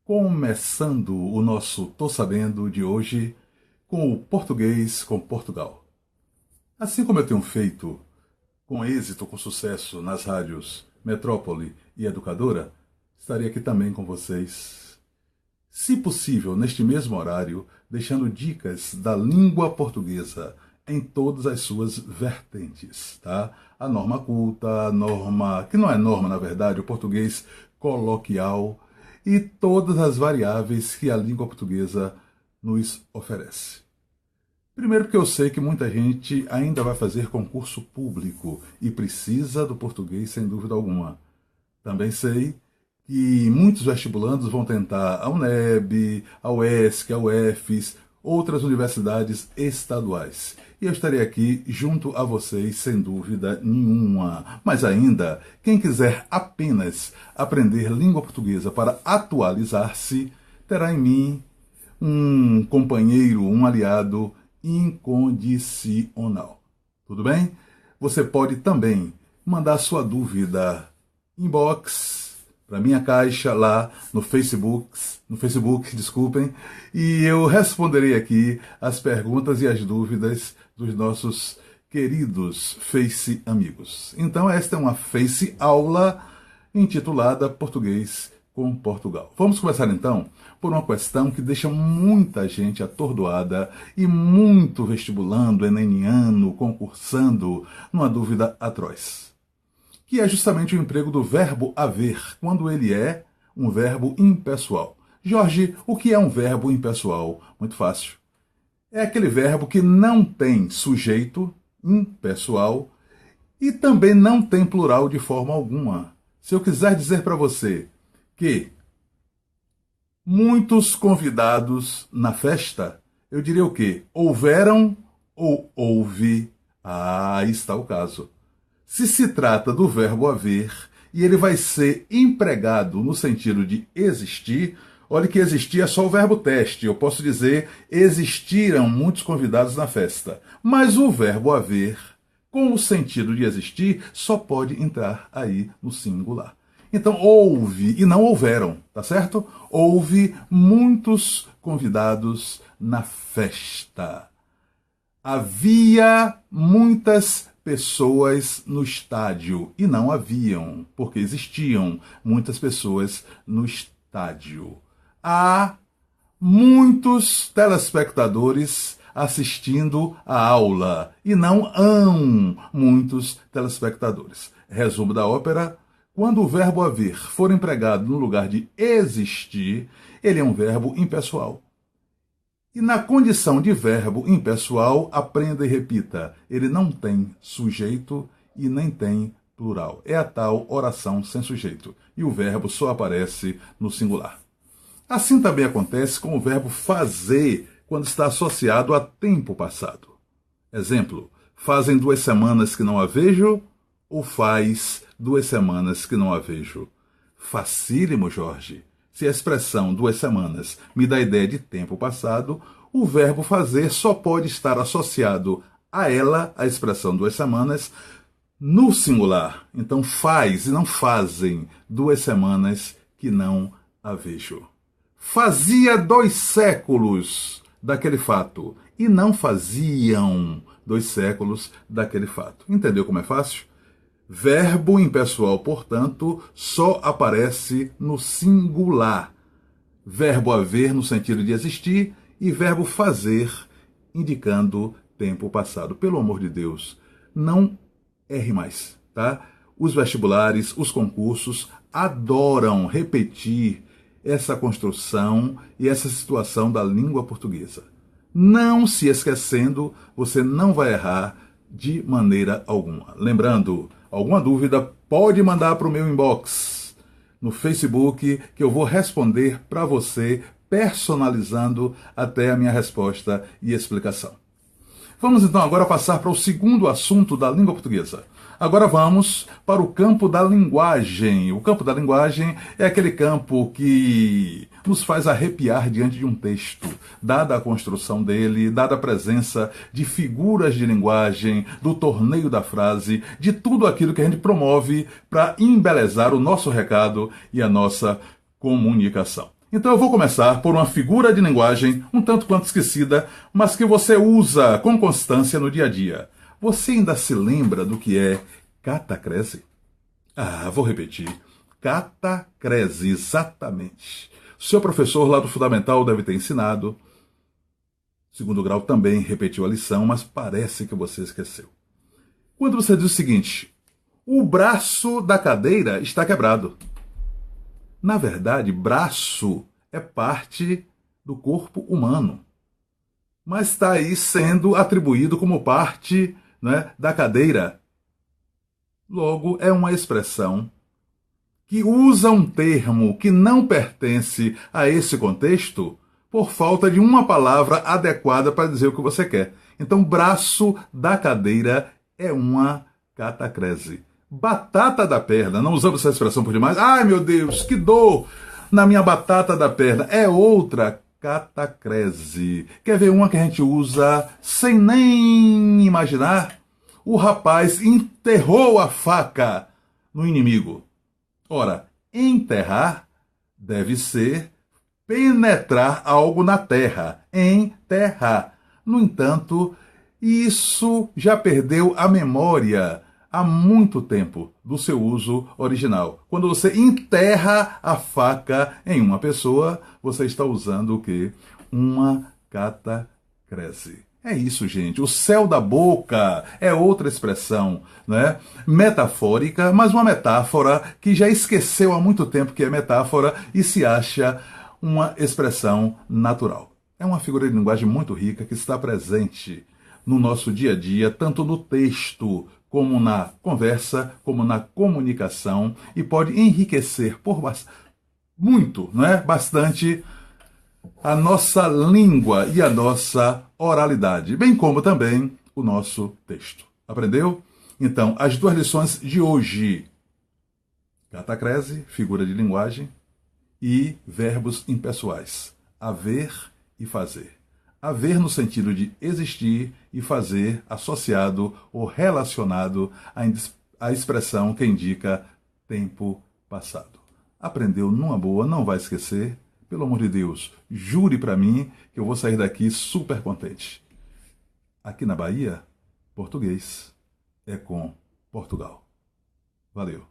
Começando o nosso Tô Sabendo de hoje com o Português com Portugal. Assim como eu tenho feito com êxito, com sucesso nas rádios Metrópole e Educadora, estarei aqui também com vocês, se possível, neste mesmo horário, deixando dicas da língua portuguesa em todas as suas vertentes, tá? A norma culta, a norma, que não é norma na verdade, o português coloquial e todas as variáveis que a língua portuguesa nos oferece. Primeiro porque eu sei que muita gente ainda vai fazer concurso público e precisa do português sem dúvida alguma. Também sei que muitos vestibulandos vão tentar a UNEB, a UESC, a UFES, outras universidades estaduais. E eu estarei aqui junto a vocês sem dúvida nenhuma. Mas ainda, quem quiser apenas aprender língua portuguesa para atualizar-se, terá em mim um companheiro, um aliado incondicional. Tudo bem? Você pode também mandar sua dúvida inbox para minha caixa lá no Facebook, desculpem, e eu responderei aqui as perguntas e as dúvidas dos nossos queridos Face amigos. Então esta é uma Face aula intitulada Português com Portugal. Vamos começar então por uma questão que deixa muita gente atordoada e muito vestibulando, eneniano, concursando, numa dúvida atroz, que é justamente o emprego do verbo haver, quando ele é um verbo impessoal. Jorge, o que é um verbo impessoal? Muito fácil. É aquele verbo que não tem sujeito, impessoal, e também não tem plural de forma alguma. Se eu quiser dizer para você que muitos convidados na festa, eu diria o quê? Houveram ou houve? Ah, aí está o caso. Se se trata do verbo haver e ele vai ser empregado no sentido de existir, olha que existir é só o verbo teste. Eu posso dizer existiram muitos convidados na festa. Mas o verbo haver, com o sentido de existir, só pode entrar aí no singular. Então houve e não houveram, tá certo? Houve muitos convidados na festa. Havia muitas pessoas no estádio e não haviam, porque existiam muitas pessoas no estádio. Há muitos telespectadores assistindo a aula e não hão muitos telespectadores. Resumo da ópera: quando o verbo haver for empregado no lugar de existir, ele é um verbo impessoal. E na condição de verbo impessoal, aprenda e repita, ele não tem sujeito e nem tem plural. É a tal oração sem sujeito. E o verbo só aparece no singular. Assim também acontece com o verbo fazer, quando está associado a tempo passado. Exemplo, fazem 2 semanas que não a vejo, ou faz 2 semanas que não a vejo. Facílimo, Jorge. Se a expressão 2 semanas me dá a ideia de tempo passado, o verbo fazer só pode estar associado a ela, a expressão 2 semanas, no singular. Então faz e não fazem 2 semanas que não a vejo. Fazia 2 séculos daquele fato e não faziam 2 séculos daquele fato. Entendeu como é fácil? Verbo impessoal, portanto, só aparece no singular. Verbo haver no sentido de existir e verbo fazer indicando tempo passado. Pelo amor de Deus, não erre mais, tá? Os vestibulares, os concursos adoram repetir essa construção e essa situação da língua portuguesa. Não se esquecendo, você não vai errar de maneira alguma. Lembrando, alguma dúvida pode mandar para o meu inbox no Facebook, que eu vou responder para você, personalizando até a minha resposta e explicação. Vamos então agora passar para o segundo assunto da língua portuguesa. Agora vamos para o campo da linguagem. O campo da linguagem é aquele campo que nos faz arrepiar diante de um texto, dada a construção dele, dada a presença de figuras de linguagem, do torneio da frase, de tudo aquilo que a gente promove para embelezar o nosso recado e a nossa comunicação. Então eu vou começar por uma figura de linguagem um tanto quanto esquecida, mas que você usa com constância no dia a dia. Você ainda se lembra do que é catacrese? Vou repetir. Catacrese, exatamente. Seu professor lá do Fundamental deve ter ensinado. Segundo grau também repetiu a lição, mas parece que você esqueceu. Quando você diz o seguinte: o braço da cadeira está quebrado. Na verdade, braço é parte do corpo humano, mas está aí sendo atribuído como parte, né, da cadeira. Logo, é uma expressão que usa um termo que não pertence a esse contexto por falta de uma palavra adequada para dizer o que você quer. Então, braço da cadeira é uma catacrese. Batata da perna, não usamos essa expressão por demais. Ai, meu Deus, que dor na minha batata da perna. É outra catacrese. Quer ver uma que a gente usa sem nem imaginar? O rapaz enterrou a faca no inimigo. Ora, enterrar deve ser penetrar algo na terra. Enterrar. No entanto, isso já perdeu a memória há muito tempo do seu uso original. Quando você enterra a faca em uma pessoa, você está usando o quê? Uma catacrese. É isso, gente. O céu da boca é outra expressão, né? Metafórica, mas uma metáfora que já esqueceu há muito tempo que é metáfora e se acha uma expressão natural. É uma figura de linguagem muito rica que está presente no nosso dia a dia, tanto no texto, como na conversa, como na comunicação, e pode enriquecer muito, né? Bastante a nossa língua e a nossa oralidade, bem como também o nosso texto. Aprendeu? Então, as duas lições de hoje: catacrese, figura de linguagem, e verbos impessoais, haver e fazer. Haver no sentido de existir e fazer associado ou relacionado à expressão que indica tempo passado. Aprendeu numa boa, não vai esquecer. Pelo amor de Deus, jure para mim que eu vou sair daqui super contente. Aqui na Bahia, português é com Portugal. Valeu.